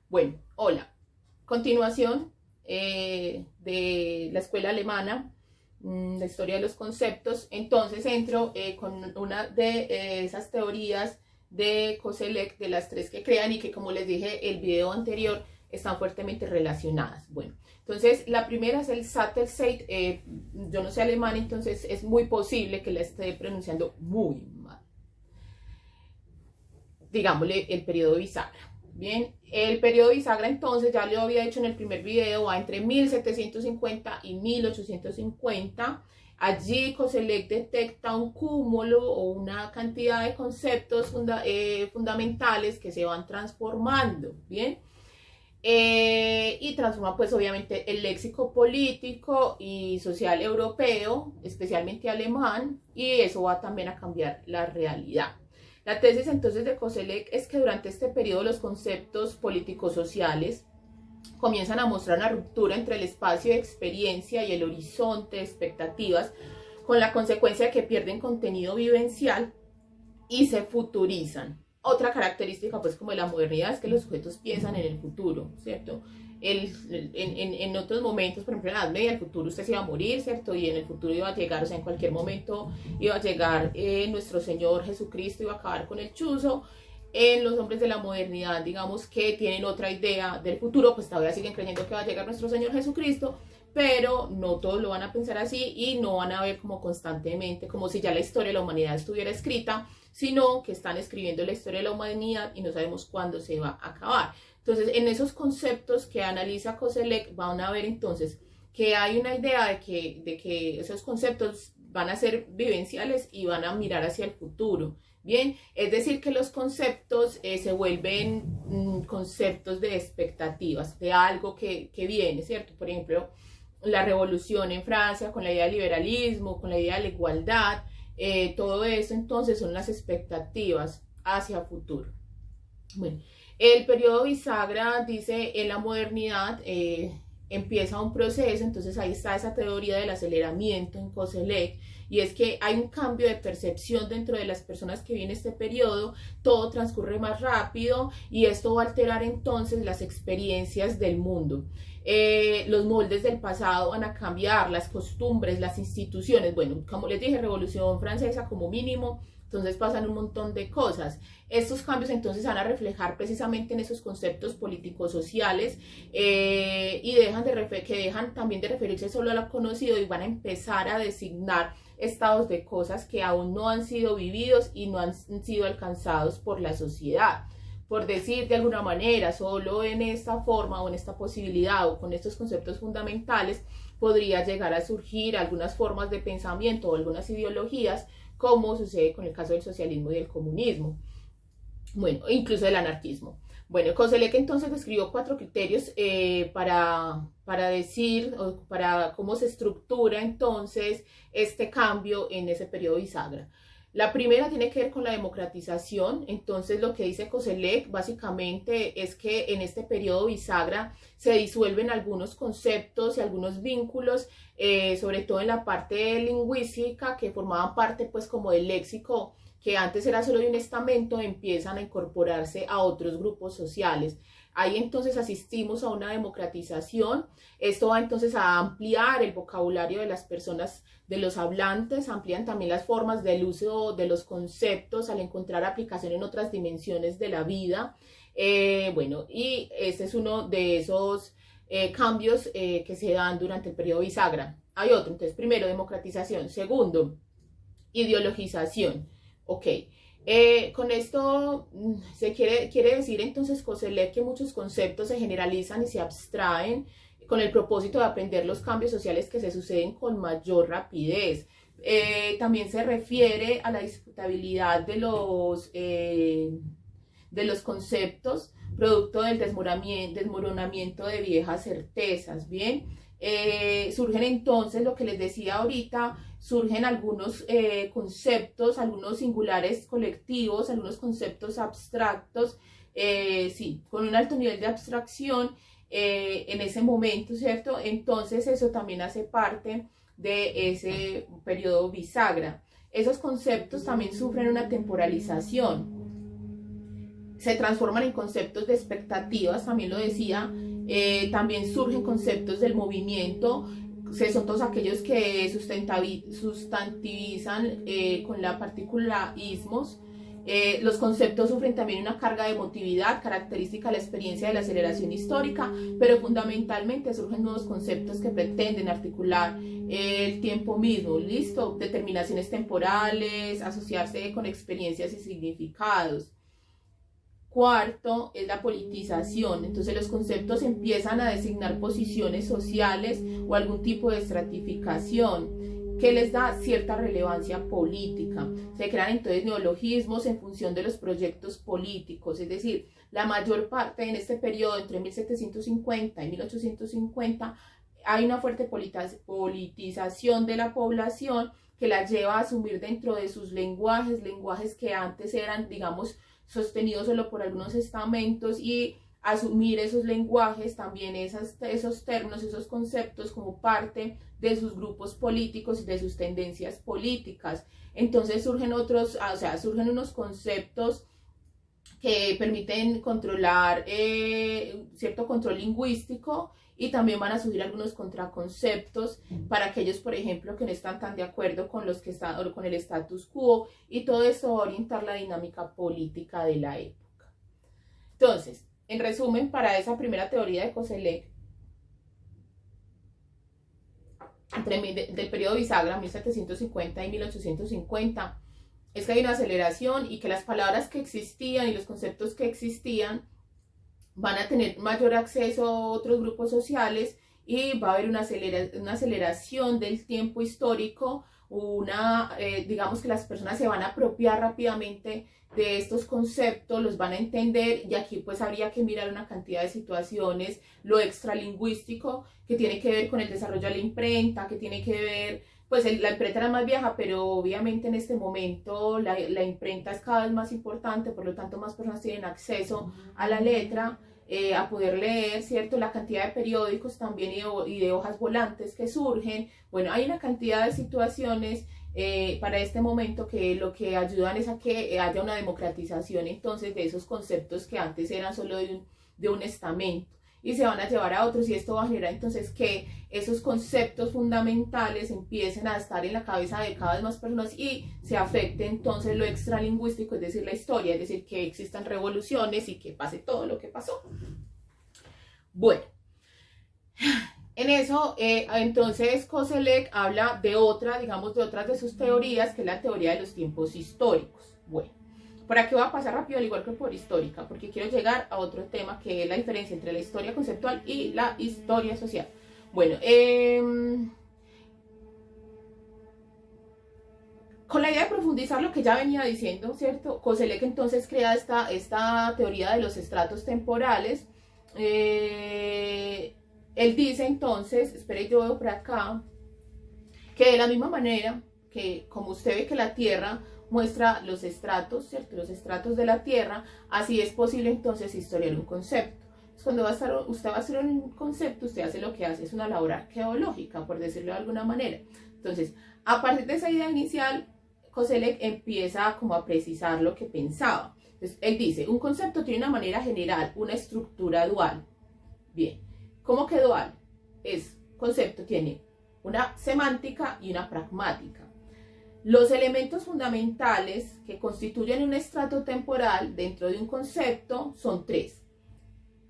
Bueno, hola. Continuación de la escuela alemana, la historia de los conceptos. Entonces entro con una de esas teorías de Koselleck, de las tres que crean y que, como les dije el video anterior, están fuertemente relacionadas. Bueno, entonces la primera es el Sattelzeit. Yo no sé alemán, entonces es muy posible que la esté pronunciando muy mal. Digámosle el periodo bisagra. Bien, el periodo bisagra, entonces, ya lo había hecho en el primer video, va entre 1750 y 1850. Allí Koselleck detecta un cúmulo o una cantidad de conceptos fundamentales que se van transformando, ¿bien? Y transforma pues obviamente el léxico político y social europeo, especialmente alemán, y eso va también a cambiar la realidad. La tesis entonces de Koselleck es que durante este periodo los conceptos políticos sociales comienzan a mostrar una ruptura entre el espacio de experiencia y el horizonte de expectativas, con la consecuencia de que pierden contenido vivencial y se futurizan. Otra característica pues como de la modernidad es que los sujetos piensan en el futuro, ¿cierto? En otros momentos, por ejemplo en la Edad Media, el futuro usted se iba a morir, ¿cierto? Y en el futuro iba a llegar, o sea, en cualquier momento iba a llegar nuestro Señor Jesucristo, iba a acabar con el chuzo. En los hombres de la modernidad, digamos que tienen otra idea del futuro, pues todavía siguen creyendo que va a llegar nuestro Señor Jesucristo, pero no todos lo van a pensar así y no van a ver como constantemente, como si ya la historia de la humanidad estuviera escrita, sino que están escribiendo la historia de la humanidad y no sabemos cuándo se va a acabar. Entonces, en esos conceptos que analiza Koselleck, van a ver entonces que hay una idea de que esos conceptos van a ser vivenciales y van a mirar hacia el futuro. Bien, es decir, que los conceptos se vuelven conceptos de expectativas, de algo que viene, ¿cierto? Por ejemplo, la revolución en Francia con la idea del liberalismo, con la idea de la igualdad, todo eso entonces son las expectativas hacia futuro. Bueno, el periodo bisagra dice en la modernidad empieza un proceso, entonces ahí está esa teoría del aceleramiento en Koselleck, y es que hay un cambio de percepción dentro de las personas que viven este periodo, todo transcurre más rápido y esto va a alterar entonces las experiencias del mundo. Los moldes del pasado van a cambiar, las costumbres, las instituciones, bueno, como les dije, Revolución Francesa como mínimo, entonces pasan un montón de cosas. Estos cambios entonces van a reflejar precisamente en esos conceptos políticos sociales y dejan también de referirse solo a lo conocido y van a empezar a designar estados de cosas que aún no han sido vividos y no han sido alcanzados por la sociedad. Por decir de alguna manera, solo en esta forma o en esta posibilidad o con estos conceptos fundamentales podría llegar a surgir algunas formas de pensamiento o algunas ideologías, como sucede con el caso del socialismo y del comunismo, bueno, incluso del anarquismo. Bueno, Koselleck entonces describió 4 criterios para decir, o para cómo se estructura entonces este cambio en ese periodo bisagra. La primera tiene que ver con la democratización. Entonces lo que dice Koselleck básicamente es que en este periodo bisagra se disuelven algunos conceptos y algunos vínculos, sobre todo en la parte lingüística, que formaban parte pues como del léxico, que antes era solo de un estamento, empiezan a incorporarse a otros grupos sociales. Ahí entonces asistimos a una democratización. Esto va entonces a ampliar el vocabulario de las personas, de los hablantes, amplían también las formas del uso de los conceptos al encontrar aplicación en otras dimensiones de la vida. Bueno, y este es uno de esos cambios que se dan durante el periodo bisagra. Hay otro, entonces primero democratización, segundo ideologización. Ok, con esto quiere decir entonces Koselleck que muchos conceptos se generalizan y se abstraen con el propósito de aprender los cambios sociales que se suceden con mayor rapidez. También se refiere a la disputabilidad de los conceptos, producto del desmoronamiento de viejas certezas, ¿bien? Surgen entonces, lo que les decía ahorita, surgen algunos conceptos, algunos singulares colectivos, algunos conceptos abstractos, sí, con un alto nivel de abstracción en ese momento, ¿cierto? Entonces eso también hace parte de ese periodo bisagra. Esos conceptos también sufren una temporalización. se transforman en conceptos de expectativas, también lo decía, también surgen conceptos del movimiento, son todos aquellos que sustantivizan con la partícula ismos. Los conceptos sufren también una carga de emotividad característica de la experiencia de la aceleración histórica, pero fundamentalmente surgen nuevos conceptos que pretenden articular el tiempo mismo, ¿listo? Determinaciones temporales, asociarse con experiencias y significados. Cuarto es la politización, entonces los conceptos empiezan a designar posiciones sociales o algún tipo de estratificación que les da cierta relevancia política. Se crean entonces neologismos en función de los proyectos políticos, es decir, la mayor parte en este periodo entre 1750 y 1850 hay una fuerte politización de la población que la lleva a asumir dentro de sus lenguajes que antes eran, digamos, sostenidos solo por algunos estamentos, y asumir esos lenguajes, también esos términos, esos conceptos como parte de sus grupos políticos y de sus tendencias políticas. Entonces surgen surgen unos conceptos que permiten controlar cierto control lingüístico, y también van a surgir algunos contraconceptos para aquellos, por ejemplo, que no están tan de acuerdo con con el status quo, y todo esto va a orientar la dinámica política de la época. Entonces, en resumen, para esa primera teoría de Koselleck, del periodo bisagra, 1750 y 1850, es que hay una aceleración y que las palabras que existían y los conceptos que existían van a tener mayor acceso a otros grupos sociales, y va a haber una aceleración del tiempo histórico, digamos que las personas se van a apropiar rápidamente de estos conceptos, los van a entender, y aquí pues habría que mirar una cantidad de situaciones, lo extralingüístico, que tiene que ver con el desarrollo de la imprenta, que tiene que ver, pues la imprenta era más vieja, pero obviamente en este momento la imprenta es cada vez más importante, por lo tanto más personas tienen acceso a la letra, a poder leer, ¿cierto? La cantidad de periódicos también y de hojas volantes que surgen. Bueno, hay una cantidad de situaciones para este momento que lo que ayudan es a que haya una democratización entonces de esos conceptos que antes eran solo de un estamento, y se van a llevar a otros, y esto va a generar entonces que esos conceptos fundamentales empiecen a estar en la cabeza de cada vez más personas, y se afecte entonces lo extralingüístico, es decir, la historia, es decir, que existan revoluciones y que pase todo lo que pasó. Bueno, en eso, entonces Koselleck habla de otras de sus teorías, que es la teoría de los tiempos históricos. Bueno, por aquí voy a pasar rápido, al igual que por histórica, porque quiero llegar a otro tema, que es la diferencia entre la historia conceptual y la historia social. Bueno, con la idea de profundizar lo que ya venía diciendo, ¿cierto? Koselleck entonces crea esta teoría de los estratos temporales. Él dice entonces, espere, yo veo por acá, que de la misma manera que, como usted ve que la Tierra muestra los estratos, ¿cierto? Los estratos de la Tierra, así es posible entonces historiar un concepto. Entonces, cuando usted va a hacer un concepto, usted hace lo que hace, es una labor arqueológica, por decirlo de alguna manera. Entonces, a partir de esa idea inicial, Koselleck empieza como a precisar lo que pensaba. Entonces, él dice, un concepto tiene una manera general, una estructura dual. Bien, ¿cómo que dual? Concepto tiene una semántica y una pragmática. Los elementos fundamentales que constituyen un estrato temporal dentro de un concepto son tres.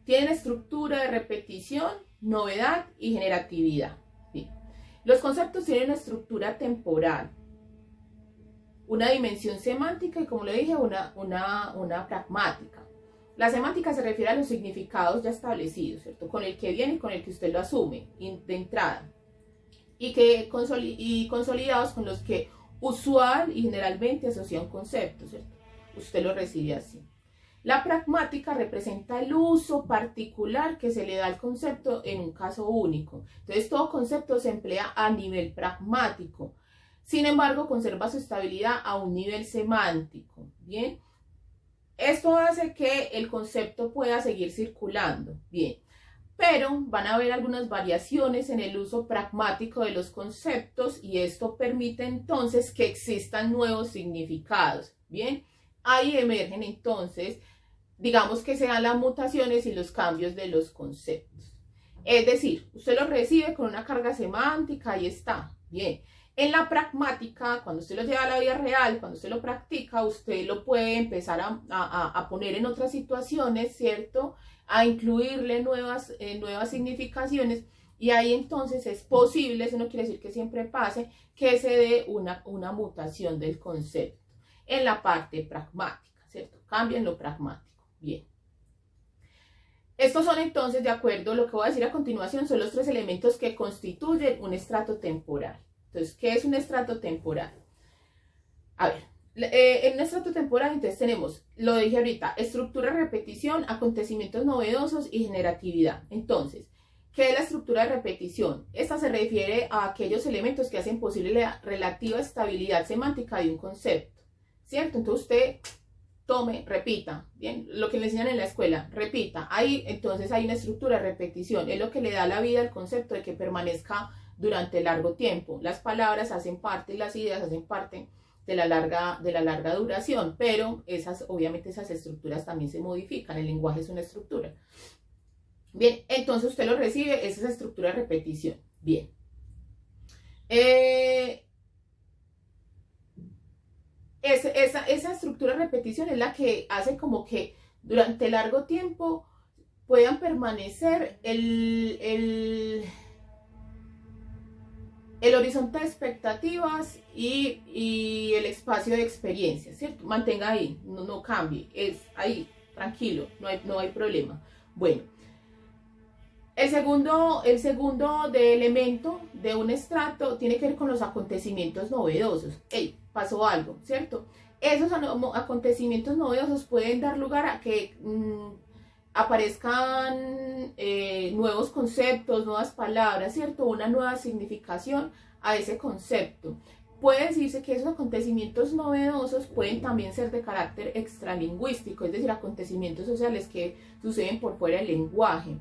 Tienen estructura de repetición, novedad y generatividad. Bien. Los conceptos tienen una estructura temporal, una dimensión semántica y, como le dije, una pragmática. La semántica se refiere a los significados ya establecidos, ¿cierto? Con el que viene y con el que usted lo asume de entrada, y consolidados con los que usual y generalmente asocia un concepto, ¿cierto? Usted lo recibe así. La pragmática representa el uso particular que se le da al concepto en un caso único. Entonces, todo concepto se emplea a nivel pragmático. Sin embargo, conserva su estabilidad a un nivel semántico. Bien. Esto hace que el concepto pueda seguir circulando. Bien. Pero van a haber algunas variaciones en el uso pragmático de los conceptos, y esto permite entonces que existan nuevos significados. Bien, ahí emergen entonces digamos que se dan las mutaciones y los cambios de los conceptos. Es decir, usted lo recibe con una carga semántica, ahí está, bien. En la pragmática, cuando usted lo lleva a la vida real, cuando usted lo practica, usted lo puede empezar a poner en otras situaciones, ¿cierto? A incluirle nuevas significaciones, y ahí entonces es posible, eso no quiere decir que siempre pase, que se dé una mutación del concepto en la parte pragmática, ¿cierto? Cambia en lo pragmático. Bien. Estos son entonces, de acuerdo, lo que voy a decir a continuación, son los 3 elementos que constituyen un estrato temporal. Entonces, ¿qué es un estrato temporal? A ver, en un estrato temporal entonces tenemos, lo dije ahorita, estructura, repetición, acontecimientos novedosos y generatividad. Entonces, ¿qué es la estructura de repetición? Esta se refiere a aquellos elementos que hacen posible la relativa estabilidad semántica de un concepto, ¿cierto? Entonces usted tome, repita, bien, lo que le enseñan en la escuela, repita. Ahí entonces hay una estructura de repetición, es lo que le da la vida al concepto de que permanezca durante largo tiempo. Las palabras hacen parte y las ideas hacen parte de la larga duración, pero obviamente esas estructuras también se modifican, el lenguaje es una estructura. Bien, entonces usted lo recibe, es esa estructura de repetición. Bien. Esa estructura de repetición es la que hace como que durante largo tiempo puedan permanecer el horizonte de expectativas y el espacio de experiencia, ¿cierto? Mantenga ahí, no cambie, es ahí, tranquilo, no hay problema. Bueno, el segundo de elemento de un estrato tiene que ver con los acontecimientos novedosos. Pasó algo, ¿cierto? Esos acontecimientos novedosos pueden dar lugar a que aparezcan nuevos conceptos, nuevas palabras, ¿cierto? Una nueva significación a ese concepto. Puede decirse que esos acontecimientos novedosos pueden también ser de carácter extralingüístico, es decir, acontecimientos sociales que suceden por fuera del lenguaje.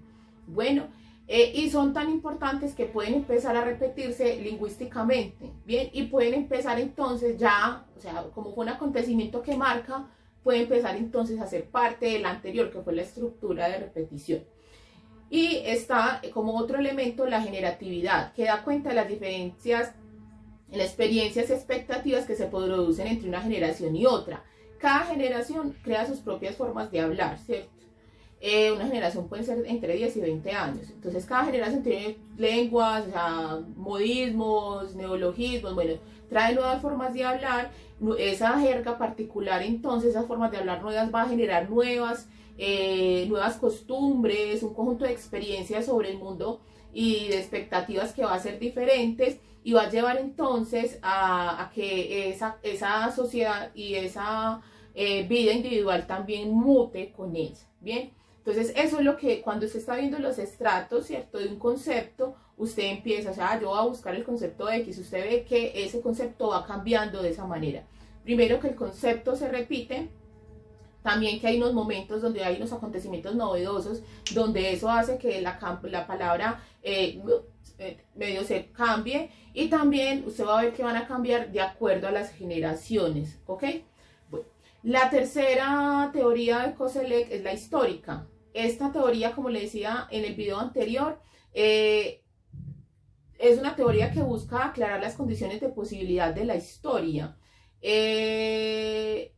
Bueno, y son tan importantes que pueden empezar a repetirse lingüísticamente, ¿bien? Y pueden empezar entonces ya, o sea, como fue un acontecimiento que marca, puede empezar entonces a ser parte del anterior, que fue la estructura de repetición. Y está como otro elemento la generatividad, que da cuenta de las diferencias en las experiencias y expectativas que se producen entre una generación y otra. Cada generación crea sus propias formas de hablar, ¿cierto? Una generación puede ser entre 10 y 20 años. Entonces cada generación tiene lenguas, o sea, modismos, neologismos, bueno, trae nuevas formas de hablar. Esa jerga particular, entonces, esas formas de hablar nuevas va a generar nuevas costumbres, un conjunto de experiencias sobre el mundo y de expectativas que va a ser diferentes, y va a llevar entonces a que esa sociedad y esa vida individual también mute con ella, ¿bien? Entonces eso es lo que cuando usted está viendo los estratos, ¿cierto?, de un concepto, usted empieza, o sea, yo voy a buscar el concepto X, usted ve que ese concepto va cambiando de esa manera. Primero que el concepto se repite, también que hay unos momentos donde hay unos acontecimientos novedosos, donde eso hace que la palabra medio se cambie, y también usted va a ver que van a cambiar de acuerdo a las generaciones, ¿ok? Bueno, la tercera teoría de Koselleck es la histórica. Esta teoría, como le decía en el video anterior, es una teoría que busca aclarar las condiciones de posibilidad de la historia. En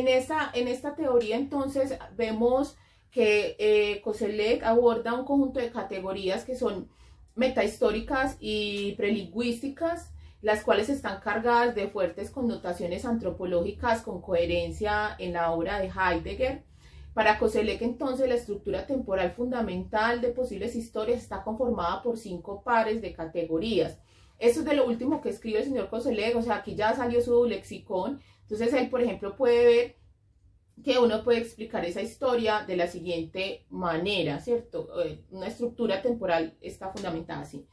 esta teoría, entonces, vemos que Koselleck aborda un conjunto de categorías que son metahistóricas y prelingüísticas, las cuales están cargadas de fuertes connotaciones antropológicas con coherencia en la obra de Heidegger. Para Koselleck, entonces, la estructura temporal fundamental de posibles historias está conformada por 5 pares de categorías. Esto es de lo último que escribe el señor Koselleck, o sea, aquí ya salió su lexicón. Entonces él, por ejemplo, puede ver que uno puede explicar esa historia de la siguiente manera, ¿cierto? Una estructura temporal está fundamentada así: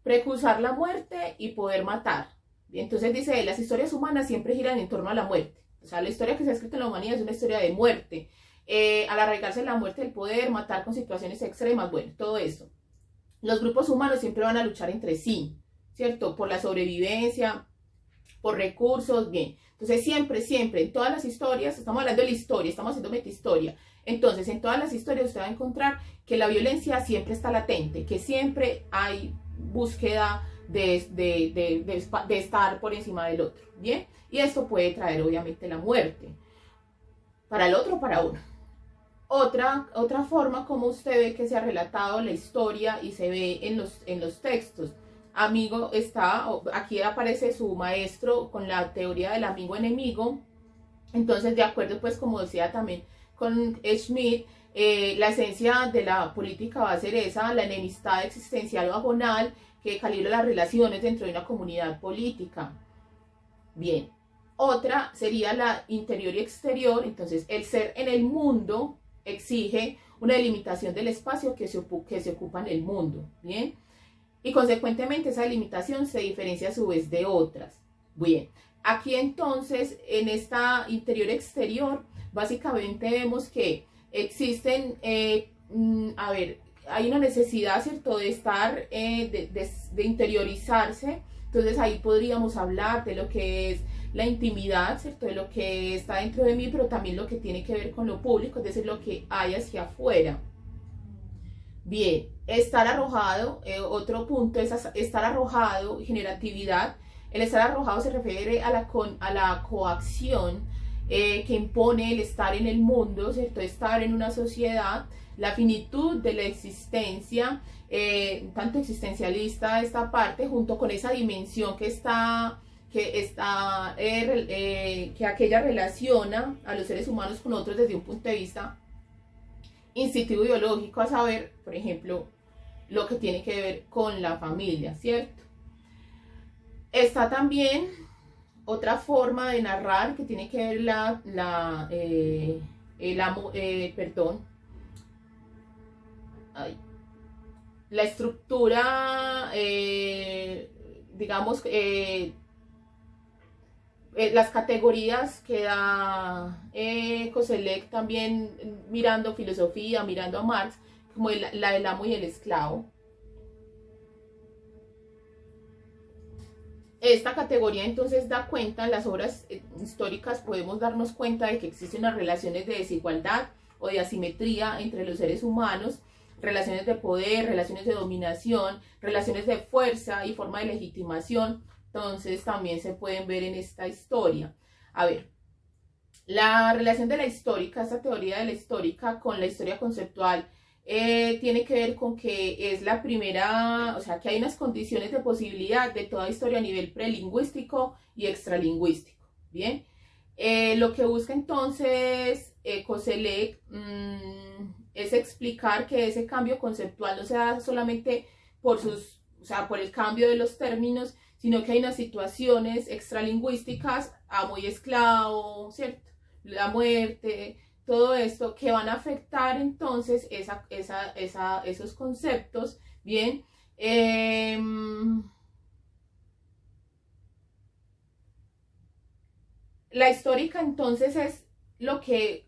precursar la muerte y poder matar. Entonces dice él, las historias humanas siempre giran en torno a la muerte. O sea, la historia que se ha escrito en la humanidad es una historia de muerte. Al arraigarse en la muerte, el poder, matar con situaciones extremas, bueno, todo eso. Los grupos humanos siempre van a luchar entre sí, ¿cierto? Por la sobrevivencia, por recursos, bien. Entonces siempre, en todas las historias, estamos hablando de la historia, estamos haciendo metahistoria. Entonces en todas las historias usted va a encontrar que la violencia siempre está latente, que siempre hay búsqueda de estar por encima del otro, ¿bien? Y esto puede traer obviamente la muerte, para el otro o para uno. Otra forma como usted ve que se ha relatado la historia y se ve en los textos. Amigo está, aquí aparece su maestro con la teoría del amigo enemigo. Entonces, de acuerdo, pues como decía también con Schmitt, la esencia de la política va a ser esa, la enemistad existencial o agonal que calibra las relaciones dentro de una comunidad política. Bien, otra sería la interior y exterior. Entonces, el ser en el mundo exige una delimitación del espacio que se ocupa en el mundo, ¿bien? Y consecuentemente esa delimitación se diferencia a su vez de otras. Bien, aquí entonces en esta interior-exterior básicamente vemos que existen, hay una necesidad, ¿cierto?, de estar, de interiorizarse. Entonces ahí podríamos hablar de lo que es la intimidad, ¿cierto?, de lo que está dentro de mí, pero también lo que tiene que ver con lo público, es decir, lo que hay hacia afuera. Bien, estar arrojado, otro punto es estar arrojado, generatividad. El estar arrojado se refiere a la coacción que impone el estar en el mundo, ¿cierto? Estar en una sociedad, la finitud de la existencia, tanto existencialista esta parte, junto con esa dimensión que aquella relaciona a los seres humanos con otros desde un punto de vista instintivo biológico, a saber, por ejemplo, lo que tiene que ver con la familia, ¿cierto? Está también otra forma de narrar que tiene que ver la estructura, digamos, las categorías que da Koselleck también mirando filosofía, mirando a Marx, como la del amo y el esclavo. Esta categoría entonces da cuenta, en las obras históricas podemos darnos cuenta de que existen unas relaciones de desigualdad o de asimetría entre los seres humanos, relaciones de poder, relaciones de dominación, relaciones de fuerza y forma de legitimación. Entonces también se pueden ver en esta historia. A ver, la relación de la histórica, esta teoría de la histórica con la historia conceptual, tiene que ver con que es la primera, o sea, que hay unas condiciones de posibilidad de toda historia a nivel prelingüístico y extralingüístico, ¿bien? Lo que busca entonces Koselleck es explicar que ese cambio conceptual no se da solamente por por el cambio de los términos, sino que hay unas situaciones extralingüísticas, amo y esclavo, ¿cierto? La muerte, todo esto que van a afectar entonces esos conceptos, ¿bien? La histórica entonces es lo que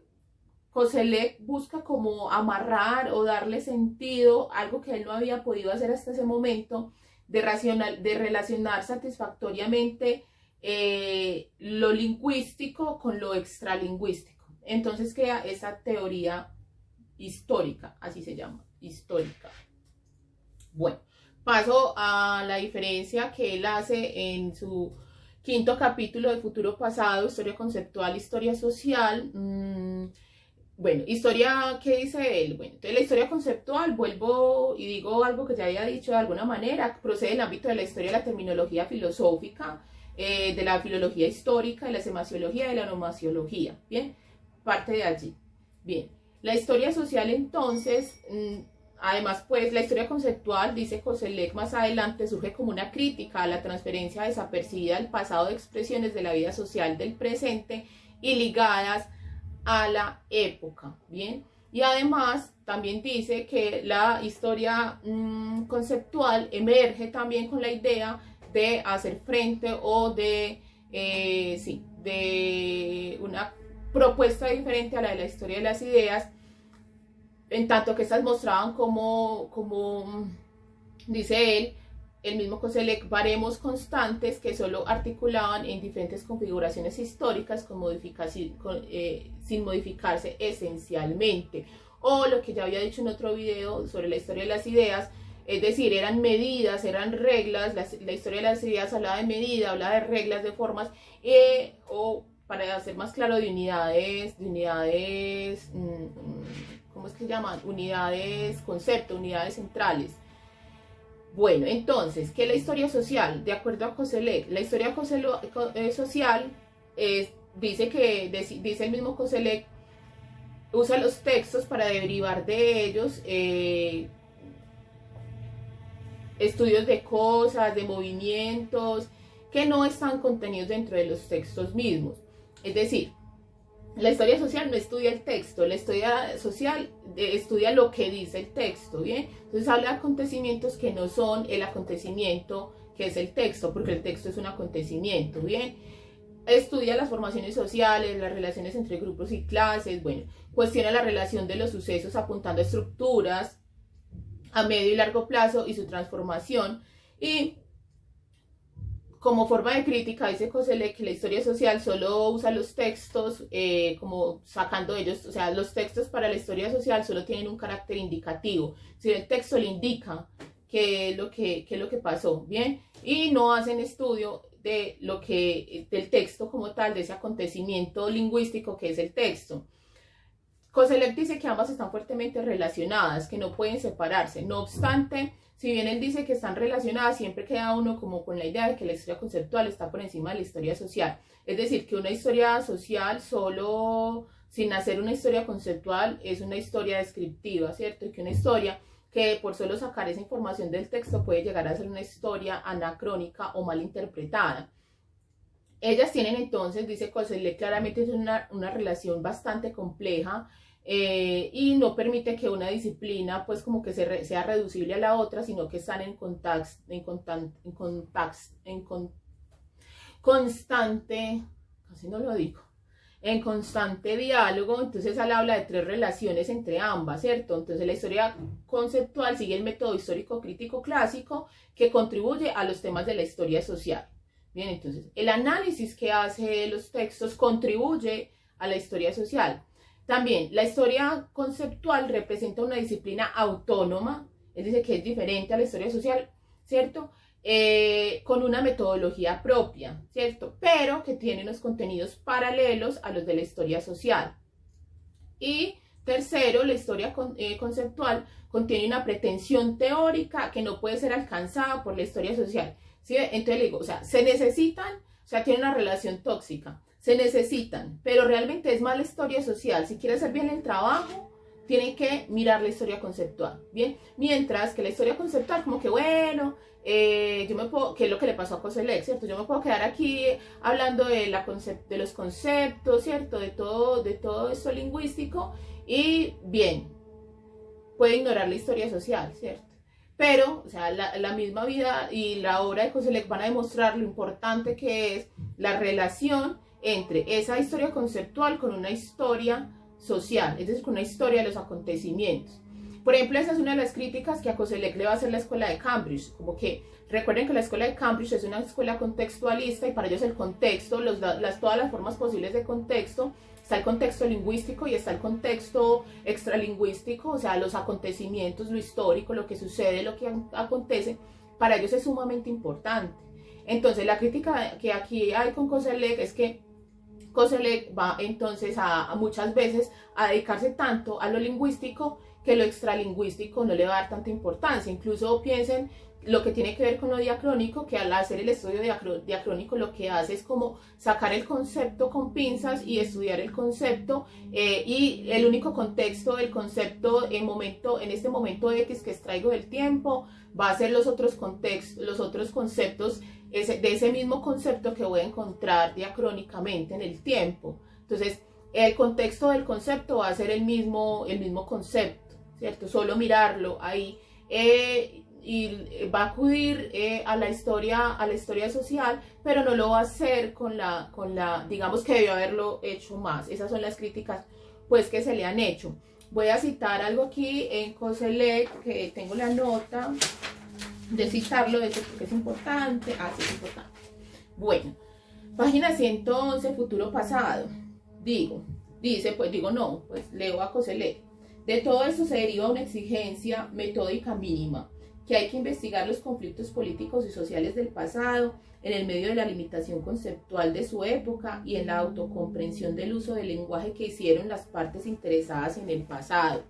Koselleck busca como amarrar o darle sentido, algo que él no había podido hacer hasta ese momento, de relacionar satisfactoriamente lo lingüístico con lo extralingüístico. Entonces queda esa teoría histórica, así se llama, histórica. Bueno, paso a la diferencia que él hace en su quinto capítulo de Futuro Pasado, Historia Conceptual, Historia Social. Bueno, historia, ¿qué dice él? Bueno, entonces la historia conceptual, vuelvo y digo algo que ya había dicho de alguna manera, procede del ámbito de la historia de la terminología filosófica, de la filología histórica, de la semasiología y de la nomasiología, ¿bien? Parte de allí. Bien, la historia social entonces, además pues la historia conceptual, dice Koselleck más adelante, surge como una crítica a la transferencia desapercibida del pasado de expresiones de la vida social del presente y ligadas a la época, ¿bien? Y además también dice que la historia conceptual emerge también con la idea de hacer frente o de una propuesta diferente a la de la historia de las ideas, en tanto que estas mostraban como dice él, el mismo Koselleck, baremos constantes que solo articulaban en diferentes configuraciones históricas sin modificarse esencialmente. O lo que ya había dicho en otro video sobre la historia de las ideas, es decir, eran medidas, eran reglas, la historia de las ideas hablaba de medida, hablaba de reglas, de formas, o para hacer más claro, de unidades, ¿cómo es que se llaman? Unidades, concepto, unidades centrales. Bueno, entonces, ¿qué es la historia social? De acuerdo a Koselleck, la historia social dice el mismo Koselleck, usa los textos para derivar de ellos estudios de cosas, de movimientos, que no están contenidos dentro de los textos mismos. Es decir, la historia social no estudia el texto, la historia social estudia lo que dice el texto, ¿bien? Entonces habla de acontecimientos que no son el acontecimiento que es el texto, porque el texto es un acontecimiento, ¿bien? Estudia las formaciones sociales, las relaciones entre grupos y clases, bueno, cuestiona la relación de los sucesos apuntando a estructuras a medio y largo plazo y su transformación, y como forma de crítica dice Koselleck que la historia social solo usa los textos como sacando ellos, o sea, los textos para la historia social solo tienen un carácter indicativo, si el texto le indica qué es lo que pasó, ¿bien? Y no hacen estudio de del texto como tal, de ese acontecimiento lingüístico que es el texto. Koselleck dice que ambas están fuertemente relacionadas, que no pueden separarse. No obstante, si bien él dice que están relacionadas, siempre queda uno como con la idea de que la historia conceptual está por encima de la historia social. Es decir, que una historia social solo, sin hacer una historia conceptual, es una historia descriptiva, ¿cierto? Y que una historia que por solo sacar esa información del texto puede llegar a ser una historia anacrónica o mal interpretada. Ellas tienen entonces, dice Koselleck, claramente es una relación bastante compleja y no permite que una disciplina pues como que sea reducible a la otra, sino que están en constante diálogo. Entonces él habla de 3 relaciones entre ambas, ¿cierto? Entonces la historia conceptual sigue el método histórico crítico clásico que contribuye a los temas de la historia social. Bien, entonces el análisis que hace los textos contribuye a la historia social. También la historia conceptual representa una disciplina autónoma, él dice que es diferente a la historia social, ¿cierto? Con una metodología propia, ¿cierto? Pero que tiene unos contenidos paralelos a los de la historia social. Y tercero, la historia conceptual contiene una pretensión teórica que no puede ser alcanzada por la historia social. ¿Sí? Entonces le digo, o sea, se necesitan, o sea, tiene una relación tóxica, se necesitan, pero realmente es más la historia social. Si quiere hacer bien el trabajo, tienen que mirar la historia conceptual, ¿bien? Mientras que la historia conceptual, como que bueno, yo me puedo, que es lo que le pasó a Koselleck, ¿cierto? Yo me puedo quedar aquí hablando de los conceptos, ¿cierto? De todo esto lingüístico y bien, puede ignorar la historia social, ¿cierto? Pero, o sea, la misma vida y la obra de Koselleck van a demostrar lo importante que es la relación entre esa historia conceptual con una historia social, es decir, con una historia de los acontecimientos. Por ejemplo, esa es una de las críticas que a Koselleck le va a hacer la escuela de Cambridge, como que recuerden que la escuela de Cambridge es una escuela contextualista y para ellos el contexto, todas las formas posibles de contexto, está el contexto lingüístico y está el contexto extralingüístico, o sea, los acontecimientos, lo histórico, lo que sucede, lo que acontece, para ellos es sumamente importante. Entonces, la crítica que aquí hay con Koselleck es que Koselleck va entonces a muchas veces a dedicarse tanto a lo lingüístico que lo extralingüístico no le va a dar tanta importancia. Incluso piensen lo que tiene que ver con lo diacrónico, que al hacer el estudio diacrónico lo que hace es como sacar el concepto con pinzas y estudiar el concepto y el único contexto del concepto en este momento X que extraigo del tiempo va a ser los otros contextos, los otros conceptos de ese mismo concepto que voy a encontrar diacrónicamente en el tiempo. Entonces el contexto del concepto va a ser el mismo concepto, ¿cierto? Solo mirarlo ahí y va a acudir a la historia social, pero no lo va a hacer con la digamos que debió haberlo hecho más. Esas son las críticas pues que se le han hecho. Voy a citar algo aquí en Koselleck, que tengo la nota. de citarlo, eso porque es importante, así es importante. Bueno, página 111, futuro pasado. Leo a Koselleck. De todo esto se deriva una exigencia metódica mínima, que hay que investigar los conflictos políticos y sociales del pasado en el medio de la limitación conceptual de su época y en la autocomprensión del uso del lenguaje que hicieron las partes interesadas en el pasado.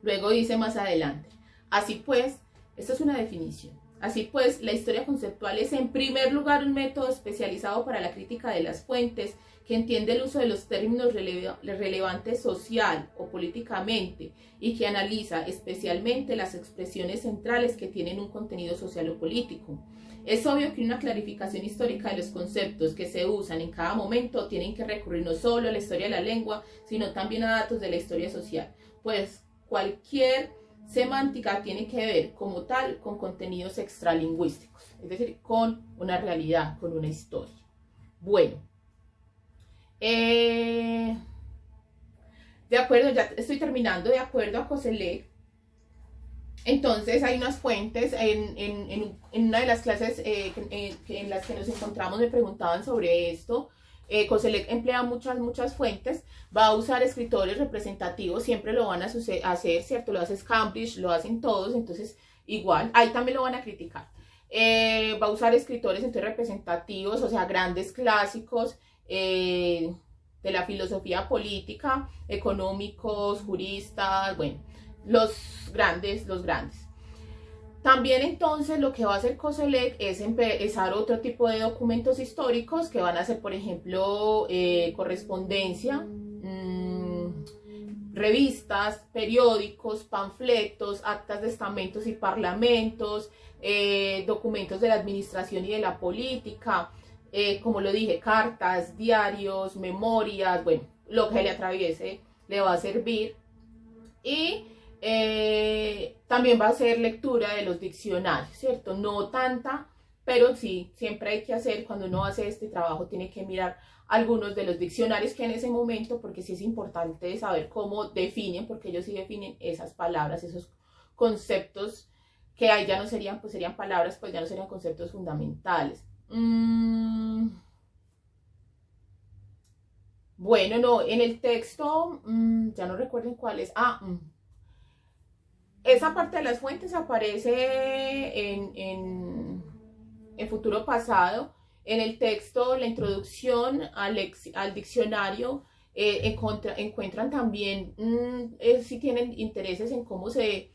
Luego dice más adelante, así pues, esto es una definición. Así pues, la historia conceptual es en primer lugar un método especializado para la crítica de las fuentes que entiende el uso de los términos relevantes social o políticamente y que analiza especialmente las expresiones centrales que tienen un contenido social o político. Es obvio que una clarificación histórica de los conceptos que se usan en cada momento tienen que recurrir no solo a la historia de la lengua, sino también a datos de la historia social, pues cualquier semántica tiene que ver como tal con contenidos extralingüísticos, es decir, con una realidad, con una historia. Bueno, de acuerdo, ya estoy terminando, de acuerdo a Koselleck. Entonces hay unas fuentes, en una de las clases en las que nos encontramos me preguntaban sobre esto. Koselleck emplea muchas fuentes, va a usar escritores representativos, siempre lo van a hacer, ¿cierto? Lo hace Cambridge, lo hacen todos, entonces igual, ahí también lo van a criticar. Va a usar escritores entonces representativos, o sea, grandes clásicos de la filosofía política, económicos, juristas, bueno, los grandes. También entonces lo que va a hacer Koselleck es empezar otro tipo de documentos históricos que van a ser, por ejemplo, correspondencia, revistas, periódicos, panfletos, actas de estamentos y parlamentos, documentos de la administración y de la política, como lo dije, cartas, diarios, memorias, bueno, lo que le atraviese le va a servir. Y también va a ser lectura de los diccionarios, ¿cierto? No tanta, pero sí, siempre hay que hacer, cuando uno hace este trabajo, tiene que mirar algunos de los diccionarios que en ese momento, porque sí es importante saber cómo definen, porque ellos sí definen esas palabras, esos conceptos, que ahí ya no serían, pues serían palabras, pues ya no serían conceptos fundamentales. Bueno, no, en el texto, ya no recuerden cuál es. Esa parte de las fuentes aparece en futuro pasado. En el texto, la introducción al diccionario, encuentran también, si tienen intereses en cómo se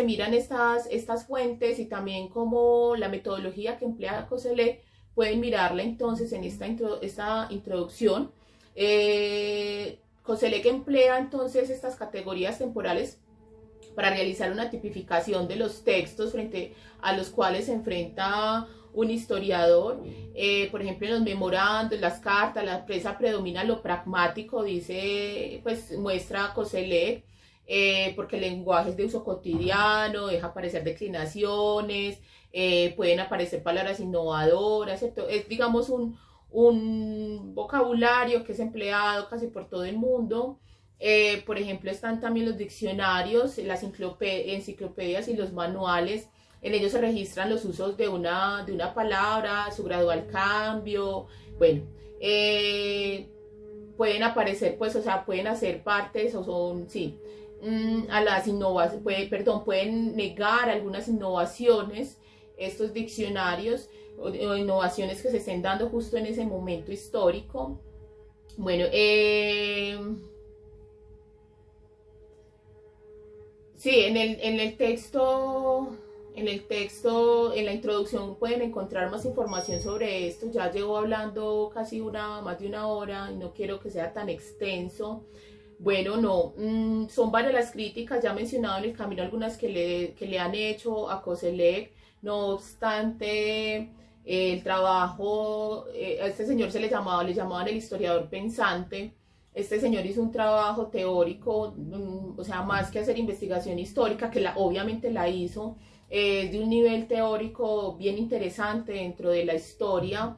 miran estas fuentes y también cómo la metodología que emplea Koselleck, pueden mirarla entonces en esta introducción. Koselleck emplea entonces estas categorías temporales para realizar una tipificación de los textos frente a los cuales se enfrenta un historiador. Por ejemplo, en los memorandos, las cartas, la prensa predomina lo pragmático, dice, pues muestra Koselleck, porque el lenguaje es de uso cotidiano, deja aparecer declinaciones, pueden aparecer palabras innovadoras, ¿cierto? Es, digamos, un vocabulario que es empleado casi por todo el mundo. Por ejemplo, están también los diccionarios, las enciclopedias y los manuales. En ellos se registran los usos de una palabra, su gradual cambio. Bueno, pueden aparecer, pues, o sea, pueden hacer partes o son, sí, a las innovaciones, pueden negar algunas innovaciones, estos diccionarios, o innovaciones que se estén dando justo en ese momento histórico. Bueno, sí, en el texto, en la introducción pueden encontrar más información sobre esto. Ya llevo hablando casi más de una hora y no quiero que sea tan extenso. Bueno, no, son varias las críticas, ya he mencionado en el camino algunas que le han hecho a Koselleck. No obstante, el trabajo, a este señor le llamaban el historiador pensante. Este señor hizo un trabajo teórico, o sea, más que hacer investigación histórica, que obviamente la hizo, de un nivel teórico bien interesante dentro de la historia.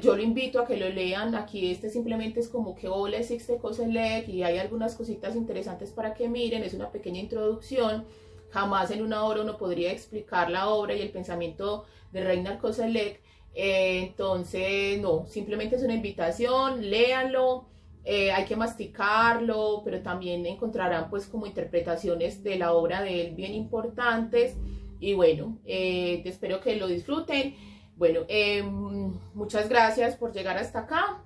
Yo lo invito a que lo lean. Aquí simplemente es como que hola, existe Koselleck y hay algunas cositas interesantes para que miren, es una pequeña introducción. jamás en una hora uno podría explicar la obra y el pensamiento de Reinhard Koselleck. Entonces, no, simplemente es una invitación, léanlo. Hay que masticarlo, pero también encontrarán pues como interpretaciones de la obra de él bien importantes. Y bueno, espero que lo disfruten. Bueno, muchas gracias por llegar hasta acá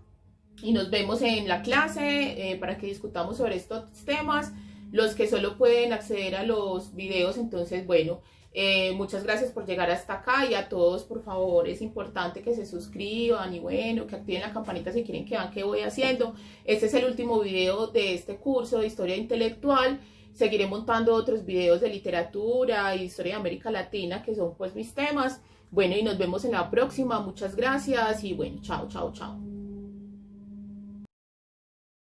y nos vemos en la clase para que discutamos sobre estos temas. Los que solo pueden acceder a los videos, entonces bueno, muchas gracias por llegar hasta acá, y a todos, por favor, es importante que se suscriban y bueno, que activen la campanita si quieren que vean qué voy haciendo. Este es el último video de este curso de historia intelectual. Seguiré montando otros videos de literatura y historia de América Latina, que son pues mis temas. Bueno, y nos vemos en la próxima. Muchas gracias y bueno, chao, chao, chao.